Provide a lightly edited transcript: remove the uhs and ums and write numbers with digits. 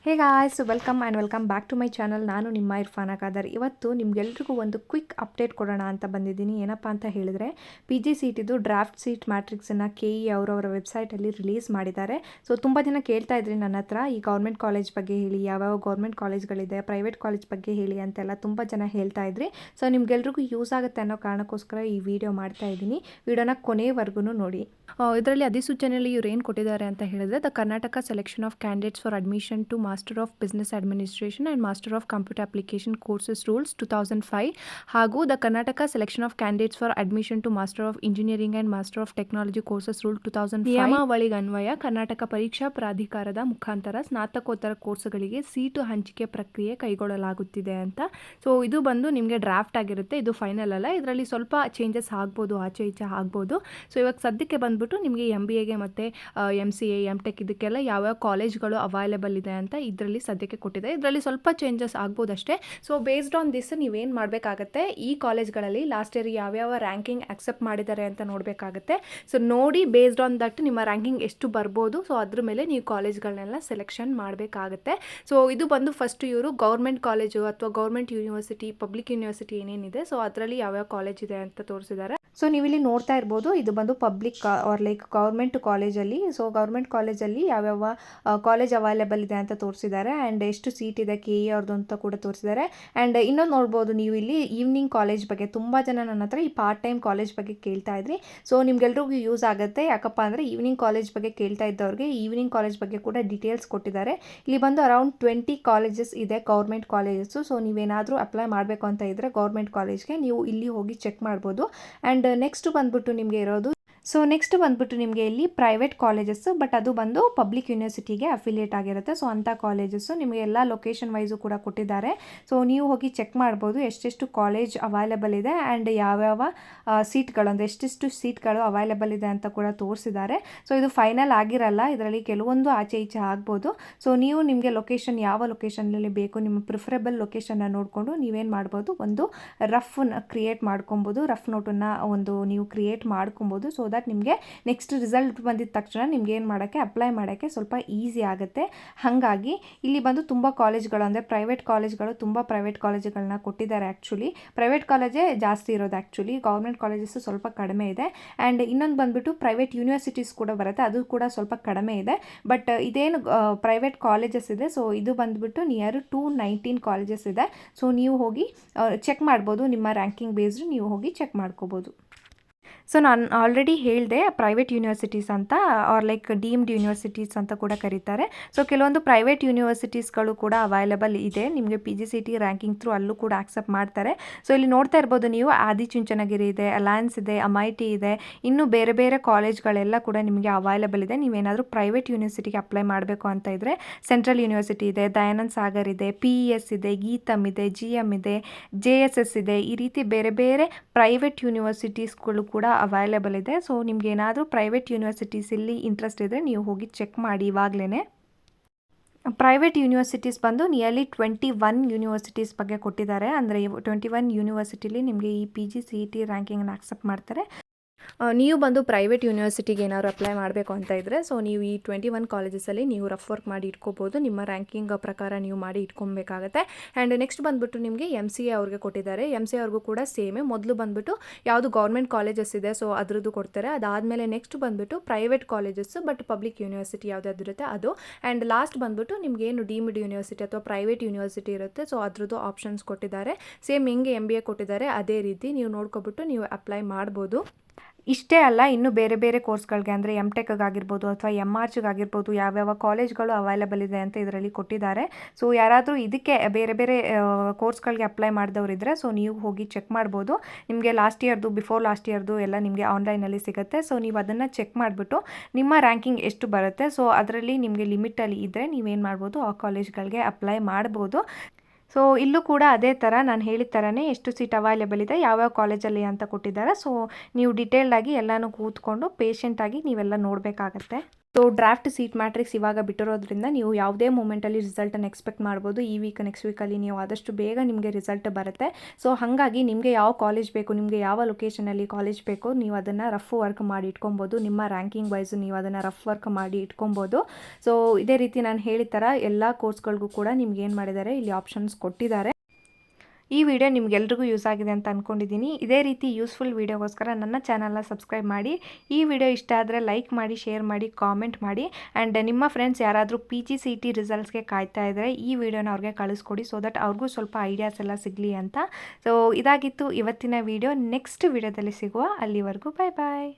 Hey guys, welcome back to my channel. ನಾನು ನಿಮ್ಮ ಇರ್ಫಾನ ಖಾದರ್. ಇವತ್ತು ನಿಮ್ಗೆಲ್ರಿಗೂ ಒಂದು ಕ್ವಿಕ್ ಅಪ್ಡೇಟ್ ಕೊಡೋಣ ಅಂತ ಬಂದಿದ್ದೀನಿ. ಏನಪ್ಪ ಅಂತ ಹೇಳಿದ್ರೆ, PGCETದು ಡ್ರಾಫ್ಟ್ ಸೀಟ್ ಮ್ಯಾಟ್ರಿಕ್ಸನ್ನು KE ಅವರವರ ವೆಬ್ಸೈಟಲ್ಲಿ ರಿಲೀಸ್ ಮಾಡಿದ್ದಾರೆ. ಸೊ ತುಂಬ ಜನ ಕೇಳ್ತಾ ಇದ್ರಿ ನನ್ನ ಹತ್ರ, ಈ ಗೌರ್ಮೆಂಟ್ ಕಾಲೇಜ್ ಬಗ್ಗೆ ಹೇಳಿ, ಯಾವ್ಯಾವ ಗೌರ್ಮೆಂಟ್ ಕಾಲೇಜ್ಗಳಿದೆ, ಪ್ರೈವೇಟ್ ಕಾಲೇಜ್ ಬಗ್ಗೆ ಹೇಳಿ ಅಂತೆಲ್ಲ ತುಂಬ ಜನ ಹೇಳ್ತಾ ಇದ್ರಿ. ಸೊ ನಿಮ್ಗೆಲ್ರಿಗೂ ಯೂಸ್ ಆಗುತ್ತೆ ಅನ್ನೋ ಕಾರಣಕ್ಕೋಸ್ಕರ ಈ ವಿಡಿಯೋ ಮಾಡ್ತಾ ಇದ್ದೀನಿ. ವಿಡಿಯೋನ ಕೊನೆವರೆಗೂ ನೋಡಿ. ಇದರಲ್ಲಿ ಅಧಿಸೂಚನೆಯಲ್ಲಿ ಇವ್ರು ಏನು ಕೊಟ್ಟಿದ್ದಾರೆ ಅಂತ ಹೇಳಿದ್ರೆ, the Karnataka selection of candidates for admission to master of business administration and master of computer application courses rules 2005 ಹಾಗೂ the Karnataka selection of candidates for admission to master of engineering and master of technology courses rule 2005 ನಿಯಮಾವಳಿಗನ್ವಯ ಕರ್ನಾಟಕ ಪರೀಕ್ಷಾ ಪ್ರಾಧಿಕಾರದ ಮುಖಾಂತರ ಸ್ನಾತಕೋತ್ತರ ಕೋರ್ಸ್ಗಳಿಗೆ seat ಹಂಚಿಕೆ ಪ್ರಕ್ರಿಯೆ ಕೈಗೊಳ್ಳಲಾಗುತ್ತಿದೆ ಅಂತ. ಸೊ ಇದು ಬಂದು ನಿಮಗೆ ಡ್ರಾಫ್ಟ್ ಆಗಿರುತ್ತೆ, ಇದು ಫೈನಲ್ ಅಲ್ಲ. ಇದರಲ್ಲಿ ಸ್ವಲ್ಪ ಚೇಂಜಸ್ ಆಗ್ಬೋದು, ಆಚೆ ಈಚೆ ಆಗ್ಬೋದು. ಸೊ ಇವಾಗ ಸದ್ಯಕ್ಕೆ ಬಂದ್ಬಿಟ್ಟು ನಿಮಗೆ MBAಗೆ ಮತ್ತು MCA MTech ಇದಕ್ಕೆಲ್ಲ ಯಾವ್ಯಾವ ಕಾಲೇಜ್ಗಳು ಅವೈಲೇಬಲ್ ಇದೆ ಅಂತ ಇದರಲ್ಲಿ ಸದ್ಯಕ್ಕೆ ಕೊಟ್ಟಿದೆ. ಇದರಲ್ಲಿ ಸ್ವಲ್ಪ ಚೇಂಜಸ್ ಆಗ್ಬೋದು ಅಷ್ಟೇ. ಸೊ ಬೇಸ್ಡ್ ಆನ್ ದಿಸ್ ನೀವೇನು ಮಾಡಬೇಕಾಗತ್ತೆ, ಈ ಕಾಲೇಜ್ಗಳಲ್ಲಿ ಲಾಸ್ಟ್ ಇಯರ್ ಯಾವ್ಯಾವ ರ್ಯಾಂಕಿಂಗ್ ಅಕ್ಸೆಪ್ಟ್ ಮಾಡಿದ್ದಾರೆ ಅಂತ ನೋಡಬೇಕಾಗತ್ತೆ. ಸೊ ನೋಡಿ ಬೇಸ್ಡ್ ಆನ್ ದಟ್ ನಿಮ್ಮ ರ್ಯಾಂಕಿಂಗ್ ಎಷ್ಟು ಬರ್ಬೋದು, ಸೊ ಅದ್ರ ಮೇಲೆ ನೀವು ಕಾಲೇಜ್ಗಳನ್ನೆಲ್ಲ ಸೆಲೆಕ್ಷನ್ ಮಾಡಬೇಕಾಗತ್ತೆ. ಸೊ ಇದು ಬಂದು ಫಸ್ಟ್ ಇವರು ಗೌರ್ಮೆಂಟ್ ಕಾಲೇಜು ಅಥವಾ ಗೌರ್ಮೆಂಟ್ ಯೂನಿವರ್ಸಿಟಿ, ಪಬ್ಲಿಕ್ ಯೂನಿವರ್ಸಿಟಿ ಏನೇನಿದೆ ಸೊ ಅದರಲ್ಲಿ ಯಾವ್ಯಾವ ಕಾಲೇಜ್ ಇದೆ ಅಂತ ತೋರಿಸಿದ್ದಾರೆ. ಸೊ ನೀವಿಲ್ಲಿ ನೋಡ್ತಾ ಇರ್ಬೋದು, ಇದು ಬಂದು ಪಬ್ಲಿಕ್ ಆರ್ ಲೈಕ್ ಗೌರ್ಮೆಂಟ್ ಕಾಲೇಜಲ್ಲಿ. ಸೊ ಗೌರ್ಮೆಂಟ್ ಕಾಲೇಜಲ್ಲಿ ಯಾವ್ಯಾವ ಕಾಲೇಜ್ ಅವೈಲೇಬಲ್ ಇದೆ ಅಂತ ತೋರಿಸಿದ್ದಾರೆ. ಆ್ಯಂಡ್ ಎಷ್ಟು ಸೀಟ್ ಇದೆ KE ಅವ್ರದ್ದು ಅಂತ ಕೂಡ ತೋರಿಸಿದ್ದಾರೆ. ಆ್ಯಂಡ್ ಇನ್ನೊಂದು ನೋಡ್ಬೋದು ನೀವು ಇಲ್ಲಿ ಈವ್ನಿಂಗ್ ಕಾಲೇಜ್ ಬಗ್ಗೆ ತುಂಬ ಜನ ನನ್ನ ಹತ್ರ ಈ ಪಾರ್ಟ್ ಟೈಮ್ ಕಾಲೇಜ್ ಬಗ್ಗೆ ಕೇಳ್ತಾ ಇದ್ರಿ. ಸೊ ನಿಮ್ಗೆಲ್ರಿಗೂ ಯೂಸ್ ಆಗುತ್ತೆ. ಯಾಕಪ್ಪ ಅಂದರೆ ಈವ್ನಿಂಗ್ ಕಾಲೇಜ್ ಬಗ್ಗೆ ಕೇಳ್ತಾ ಇದ್ದವ್ರಿಗೆ ಈವ್ನಿಂಗ್ ಕಾಲೇಜ್ ಬಗ್ಗೆ ಕೂಡ ಡೀಟೇಲ್ಸ್ ಕೊಟ್ಟಿದ್ದಾರೆ. ಇಲ್ಲಿ ಬಂದು ಅರೌಂಡ್ 20 ಕಾಲೇಜಸ್ ಇದೆ, ಗೌರ್ಮೆಂಟ್ ಕಾಲೇಜಸ್ಸು. ಸೊ ನೀವೇನಾದರೂ ಅಪ್ಲೈ ಮಾಡಬೇಕು ಅಂತ ಇದ್ದರೆ ಗೌರ್ಮೆಂಟ್ ಕಾಲೇಜ್ಗೆ ನೀವು ಇಲ್ಲಿ ಹೋಗಿ ಚೆಕ್ ಮಾಡ್ಬೋದು. ಆ್ಯಂಡ್ ನೆಕ್ಸ್ಟ್ ಬಂದ್ಬಿಟ್ಟು ನಿಮಗೆ ಇರೋದು, ಸೊ ನೆಕ್ಸ್ಟ್ ಬಂದ್ಬಿಟ್ಟು ನಿಮಗೆ ಇಲ್ಲಿ ಪ್ರೈವೇಟ್ ಕಾಲೇಜಸ್ಸು, ಬಟ್ ಅದು ಬಂದು ಪಬ್ಲಿಕ್ ಯೂನಿವರ್ಸಿಟಿಗೆ ಅಫಿಲಿಯೇಟ್ ಆಗಿರುತ್ತೆ. ಸೊ ಅಂಥ ಕಾಲೇಜಸ್ಸು ನಿಮಗೆ ಎಲ್ಲ ಲೊಕೇಶನ್ ವೈಸು ಕೂಡ ಕೊಟ್ಟಿದ್ದಾರೆ. ಸೊ ನೀವು ಹೋಗಿ ಚೆಕ್ ಮಾಡ್ಬೋದು ಎಷ್ಟೆಷ್ಟು ಕಾಲೇಜ್ ಅವೈಲೇಬಲ್ ಇದೆ ಆ್ಯಂಡ್ ಯಾವ್ಯಾವ ಸೀಟ್ಗಳು ಅಂದರೆ ಎಷ್ಟೆಷ್ಟು ಸೀಟ್ಗಳು ಅವೈಲೇಬಲ್ ಇದೆ ಅಂತ ಕೂಡ ತೋರಿಸಿದ್ದಾರೆ. ಸೊ ಇದು ಫೈನಲ್ ಆಗಿರಲ್ಲ, ಇದರಲ್ಲಿ ಕೆಲವೊಂದು ಆಚೆ ಈಚೆ ಆಗ್ಬೋದು. ಸೊ ನೀವು ನಿಮಗೆ ಲೊಕೇಶನ್ ಯಾವ ಲೊಕೇಶನ್ನಲ್ಲಿ ಬೇಕು, ನಿಮ್ಮ ಪ್ರಿಫರೇಬಲ್ ಲೊಕೇಶನ್ನ ನೋಡಿಕೊಂಡು ನೀವೇನು ಮಾಡ್ಬೋದು, ಒಂದು ರಫ್ನ ಕ್ರಿಯೇಟ್ ಮಾಡ್ಕೊಬೋದು, ರಫ್ ನೋಟನ್ನು ಒಂದು ನೀವು ಕ್ರಿಯೇಟ್ ಮಾಡ್ಕೊಬೋದು. ಸೊ ದಟ್ ನಿಮಗೆ ನೆಕ್ಸ್ಟ್ ರಿಸಲ್ಟ್ ಬಂದಿದ್ದ ತಕ್ಷಣ ನಿಮ್ಗೆ ಏನು ಮಾಡೋಕ್ಕೆ, ಅಪ್ಲೈ ಮಾಡೋಕ್ಕೆ ಸ್ವಲ್ಪ ಈಸಿ ಆಗುತ್ತೆ. ಹಾಗಾಗಿ ಇಲ್ಲಿ ಬಂದು ತುಂಬ ಕಾಲೇಜ್ಗಳು ಅಂದರೆ ಪ್ರೈವೇಟ್ ಕಾಲೇಜ್ಗಳು, ತುಂಬ ಪ್ರೈವೇಟ್ ಕಾಲೇಜುಗಳನ್ನ ಕೊಟ್ಟಿದ್ದಾರೆ. ಆ್ಯಕ್ಚುಲಿ ಪ್ರೈವೇಟ್ ಕಾಲೇಜೇ ಜಾಸ್ತಿ ಇರೋದು, ಆ್ಯಕ್ಚುಲಿ ಗೌರ್ಮೆಂಟ್ ಕಾಲೇಜಸ್ಸು ಸ್ವಲ್ಪ ಕಡಿಮೆ ಇದೆ. ಆ್ಯಂಡ್ ಇನ್ನೊಂದು ಬಂದುಬಿಟ್ಟು ಪ್ರೈವೇಟ್ ಯೂನಿವರ್ಸಿಟೀಸ್ ಕೂಡ ಬರುತ್ತೆ, ಅದು ಕೂಡ ಸ್ವಲ್ಪ ಕಡಿಮೆ ಇದೆ. ಬಟ್ ಇದೇನು ಪ್ರೈವೇಟ್ ಕಾಲೇಜಸ್ ಇದೆ, ಸೊ ಇದು ಬಂದುಬಿಟ್ಟು ನಿಯರ್ 219 ಕಾಲೇಜಸ್ ಇದೆ. ಸೊ ನೀವು ಹೋಗಿ ಚೆಕ್ ಮಾಡ್ಬೋದು, ನಿಮ್ಮ ರ್ಯಾಂಕಿಂಗ್ ಬೇಸ್ಡ್ ನೀವು ಹೋಗಿ ಚೆಕ್ ಮಾಡ್ಕೋಬೋದು. ಸೊ ನಾನು ಆಲ್ರೆಡಿ ಹೇಳಿದೆ ಪ್ರೈವೇಟ್ ಯೂನಿವರ್ಸಿಟೀಸ್ ಅಂತ, ಆರ್ ಲೈಕ್ ಡೀಮ್ಡ್ ಯೂನಿವರ್ಸಿಟೀಸ್ ಅಂತ ಕೂಡ ಕರೀತಾರೆ. ಸೊ ಕೆಲವೊಂದು ಪ್ರೈವೇಟ್ ಯೂನಿವರ್ಸಿಟೀಸ್ಗಳು ಕೂಡ ಅವೈಲೇಬಲ್ ಇದೆ, ನಿಮಗೆ PGCET ರ್ಯಾಂಕಿಂಗ್ ಥ್ರೂ ಅಲ್ಲೂ ಕೂಡ ಆಕ್ಸೆಪ್ಟ್ ಮಾಡ್ತಾರೆ. ಸೊ ಇಲ್ಲಿ ನೋಡ್ತಾ ಇರ್ಬೋದು ನೀವು, ಆದಿಚುಂಚನಗಿರಿ ಇದೆ, ಅಲಯನ್ಸ್ ಇದೆ, MIT ಇದೆ, ಇನ್ನೂ ಬೇರೆ ಬೇರೆ ಕಾಲೇಜ್ಗಳೆಲ್ಲ ಕೂಡ ನಿಮಗೆ ಅವೈಲೇಬಲ್ ಇದೆ. ನೀವೇನಾದರೂ ಪ್ರೈವೇಟ್ ಯೂನಿವರ್ಸಿಟಿಗೆ ಅಪ್ಲೈ ಮಾಡಬೇಕು ಅಂತ ಇದ್ದರೆ ಸೆಂಟ್ರಲ್ ಯೂನಿವರ್ಸಿಟಿ ಇದೆ, ದಯಾನಂದ್ ಸಾಗರ್ ಇದೆ, PES ಇದೆ, ಗೀತಮ್ ಇದೆ, GM ಇದೆ, JSS ಇದೆ, ಈ ರೀತಿ ಬೇರೆ ಬೇರೆ ಪ್ರೈವೇಟ್ ಯೂನಿವರ್ಸಿಟೀಸ್ಗಳು ಕೂಡ ಅವೈಲೇಬಲ್ ಇದೆ. ಸೊ ನಿಮ್ಗೆ ಏನಾದರೂ ಪ್ರೈವೇಟ್ ಯೂನಿವರ್ಸಿಟೀಸ್ ಇಲ್ಲಿ ಇಂಟ್ರೆಸ್ಟ್ ಇದ್ದರೆ ನೀವು ಹೋಗಿ ಚೆಕ್ ಮಾಡಿ ಇವಾಗಲೇ. ಪ್ರೈವೇಟ್ ಯೂನಿವರ್ಸಿಟೀಸ್ ಬಂದು ನಿಯರ್ಲಿ 21 ಯೂನಿವರ್ಸಿಟೀಸ್ ಬಗ್ಗೆ ಕೊಟ್ಟಿದ್ದಾರೆ. ಅಂದರೆ 21 ಯೂನಿವರ್ಸಿಟಿಲಿ ನಿಮಗೆ ಈ PGCET ರ್ಯಾಂಕಿಂಗನ್ನು ಆಕ್ಸೆಪ್ಟ್ ಮಾಡ್ತಾರೆ. ನೀವು ಬಂದು ಪ್ರೈವೇಟ್ ಯೂನಿವರ್ಸಿಟಿಗೆ ಏನಾದ್ರು ಅಪ್ಲೈ ಮಾಡಬೇಕು ಅಂತ ಇದ್ದರೆ, ಸೊ ನೀವು ಈ 21 ಕಾಲೇಜಸಲ್ಲಿ ನೀವು ರಫ್ ವರ್ಕ್ ಮಾಡಿ ಇಟ್ಕೋಬೋದು, ನಿಮ್ಮ ರ್ಯಾಂಕಿಂಗ್ ಪ್ರಕಾರ ನೀವು ಮಾಡಿ ಇಟ್ಕೊಬೇಕಾಗತ್ತೆ. ಆ್ಯಂಡ್ ನೆಕ್ಸ್ಟ್ ಬಂದುಬಿಟ್ಟು ನಿಮಗೆ MCA ಅವ್ರಿಗೆ ಕೊಟ್ಟಿದ್ದಾರೆ. MCA ಅವ್ರಿಗೂ ಕೂಡ ಸೇಮೇ, ಮೊದಲು ಬಂದುಬಿಟ್ಟು ಯಾವುದು ಗೌರ್ಮೆಂಟ್ ಕಾಲೇಜಸ್ ಇದೆ ಸೊ ಅದ್ರದ್ದು ಕೊಡ್ತಾರೆ. ಅದಾದಮೇಲೆ ನೆಕ್ಸ್ಟ್ ಬಂದುಬಿಟ್ಟು private colleges but public university ಯಾವುದಾದ್ರು ಇರುತ್ತೆ ಅದು. ಆ್ಯಂಡ್ ಲಾಸ್ಟ್ ಬಂದುಬಿಟ್ಟು ನಿಮಗೇನು ಡೀಮ್ಡ್ ಯೂನಿವರ್ಸಿಟಿ ಅಥವಾ ಪ್ರೈವೇಟ್ ಯೂನಿವರ್ಸಿಟಿ ಇರುತ್ತೆ ಸೊ ಅದ್ರದ್ದು ಆಪ್ಷನ್ಸ್ ಕೊಟ್ಟಿದ್ದಾರೆ. ಸೇಮ್ ಹೆಂಗೆ MBA ಕೊಟ್ಟಿದ್ದಾರೆ ಅದೇ ರೀತಿ ನೀವು ನೋಡ್ಕೊಬಿಟ್ಟು ನೀವು ಅಪ್ಲೈ ಮಾಡ್ಬೋದು. ಇಷ್ಟೇ ಅಲ್ಲ, ಇನ್ನು ಬೇರೆ ಬೇರೆ ಕೋರ್ಸ್ಗಳಿಗೆ ಅಂದರೆ MTech ಆಗಿರ್ಬೋದು ಅಥವಾ MRಚ್ಗಾಗಿರ್ಬೋದು ಯಾವ್ಯಾವ ಕಾಲೇಜ್ಗಳು ಅವೈಲೇಬಲ್ ಇದೆ ಅಂತ ಇದರಲ್ಲಿ ಕೊಟ್ಟಿದ್ದಾರೆ. ಸೊ ಯಾರಾದರೂ ಇದಕ್ಕೆ ಬೇರೆ ಬೇರೆ ಕೋರ್ಸ್ಗಳಿಗೆ ಅಪ್ಲೈ ಮಾಡಿದವರಿದ್ದರೆ ಸೊ ನೀವು ಹೋಗಿ ಚೆಕ್ ಮಾಡ್ಬೋದು. ನಿಮಗೆ ಲಾಸ್ಟ್ ಇಯರ್ದು, ಬಿಫೋರ್ ಲಾಸ್ಟ್ ಇಯರ್ದು ಎಲ್ಲ ನಿಮಗೆ ಆನ್ಲೈನಲ್ಲಿ ಸಿಗುತ್ತೆ. ಸೊ ನೀವು ಅದನ್ನು ಚೆಕ್ ಮಾಡಿಬಿಟ್ಟು ನಿಮ್ಮ ರ್ಯಾಂಕಿಂಗ್ ಎಷ್ಟು ಬರುತ್ತೆ ಸೊ ಅದರಲ್ಲಿ ನಿಮಗೆ ಲಿಮಿಟಲ್ಲಿ ಇದ್ದರೆ ನೀವೇನು ಮಾಡ್ಬೋದು, ಆ ಕಾಲೇಜ್ಗಳಿಗೆ ಅಪ್ಲೈ ಮಾಡ್ಬೋದು. ಸೊ ಇಲ್ಲೂ ಕೂಡ ಅದೇ ಥರ ನಾನು ಹೇಳಿದ ಥರನೇ ಎಷ್ಟು ಸೀಟ್ ಅವೈಲೇಬಲ್ ಇದೆ, ಯಾವ್ಯಾವ ಕಾಲೇಜಲ್ಲಿ ಅಂತ ಕೊಟ್ಟಿದ್ದಾರೆ. ಸೊ ನೀವು ಡಿಟೇಲ್ಡಾಗಿ ಎಲ್ಲನೂ ಕೂತ್ಕೊಂಡು ಪೇಷೆಂಟಾಗಿ ನೀವೆಲ್ಲ ನೋಡಬೇಕಾಗತ್ತೆ. ಸೊ ಡ್ರಾಫ್ಟ್ ಸೀಟ್ ಮ್ಯಾಟ್ರಿಕ್ಸ್ ಇವಾಗ ಬಿಟ್ಟಿರೋದ್ರಿಂದ ನೀವು ಯಾವುದೇ ಮೂಮೆಂಟಲ್ಲಿ ರಿಸಲ್ಟನ್ನು ಎಕ್ಸ್ಪೆಕ್ಟ್ ಮಾಡ್ಬೋದು. ಈ ವೀಕ್ ನೆಕ್ಸ್ಟ್ ವೀಕಲ್ಲಿ ನೀವು ಆದಷ್ಟು ಬೇಗ ನಿಮಗೆ ರಿಸಲ್ಟ್ ಬರುತ್ತೆ. ಸೊ ಹಾಗಾಗಿ ನಿಮಗೆ ಯಾವ ಕಾಲೇಜ್ ಬೇಕು, ನಿಮಗೆ ಯಾವ ಲೊಕೇಶನಲ್ಲಿ ಕಾಲೇಜ್ ಬೇಕು, ನೀವು ಅದನ್ನು ರಫ್ ವರ್ಕ್ ಮಾಡಿ ಇಟ್ಕೊಬೋದು. ನಿಮ್ಮ ರ್ಯಾಂಕಿಂಗ್ ವೈಸು ನೀವು ಅದನ್ನು ರಫ್ ವರ್ಕ್ ಮಾಡಿ ಇಟ್ಕೊಬೋದು. ಸೊ ಇದೇ ರೀತಿ ನಾನು ಹೇಳಿದ ಥರ ಎಲ್ಲ ಕೋರ್ಸ್ಗಳಿಗೂ ಕೂಡ ನಿಮ್ಗೆ ಏನು ಮಾಡಿದ್ದಾರೆ, ಇಲ್ಲಿ ಆಪ್ಷನ್ಸ್ ಕೊಟ್ಟಿದ್ದಾರೆ. ಈ ವಿಡಿಯೋ ನಿಮಗೆಲ್ರಿಗೂ ಯೂಸ್ ಆಗಿದೆ ಅಂತ ಅಂದ್ಕೊಂಡಿದ್ದೀನಿ. ಇದೇ ರೀತಿ ಯೂಸ್ಫುಲ್ ವೀಡಿಯೋಗೋಸ್ಕರ ನನ್ನ ಚಾನಲ್ನ ಸಬ್ಸ್ಕ್ರೈಬ್ ಮಾಡಿ. ಈ ವಿಡಿಯೋ ಇಷ್ಟ ಆದರೆ ಲೈಕ್ ಮಾಡಿ, ಶೇರ್ ಮಾಡಿ, ಕಾಮೆಂಟ್ ಮಾಡಿ. ಆ್ಯಂಡ್ ನಿಮ್ಮ ಫ್ರೆಂಡ್ಸ್ ಯಾರಾದರೂ PGCET ರಿಸಲ್ಟ್ಸ್ಗೆ ಕಾಯ್ತಾ ಇದ್ದರೆ ಈ ವಿಡಿಯೋನ ಅವ್ರಿಗೆ ಕಳಿಸ್ಕೊಡಿ. ಸೊ ದಟ್ ಅವ್ರಿಗೂ ಸ್ವಲ್ಪ ಐಡಿಯಾಸ್ ಎಲ್ಲ ಸಿಗಲಿ ಅಂತ. ಸೊ ಇದಾಗಿತ್ತು ಇವತ್ತಿನ ವಿಡಿಯೋ. ನೆಕ್ಸ್ಟ್ ವಿಡಿಯೋದಲ್ಲಿ ಸಿಗುವ. ಅಲ್ಲಿವರೆಗೂ ಬಾಯ್ ಬಾಯ್.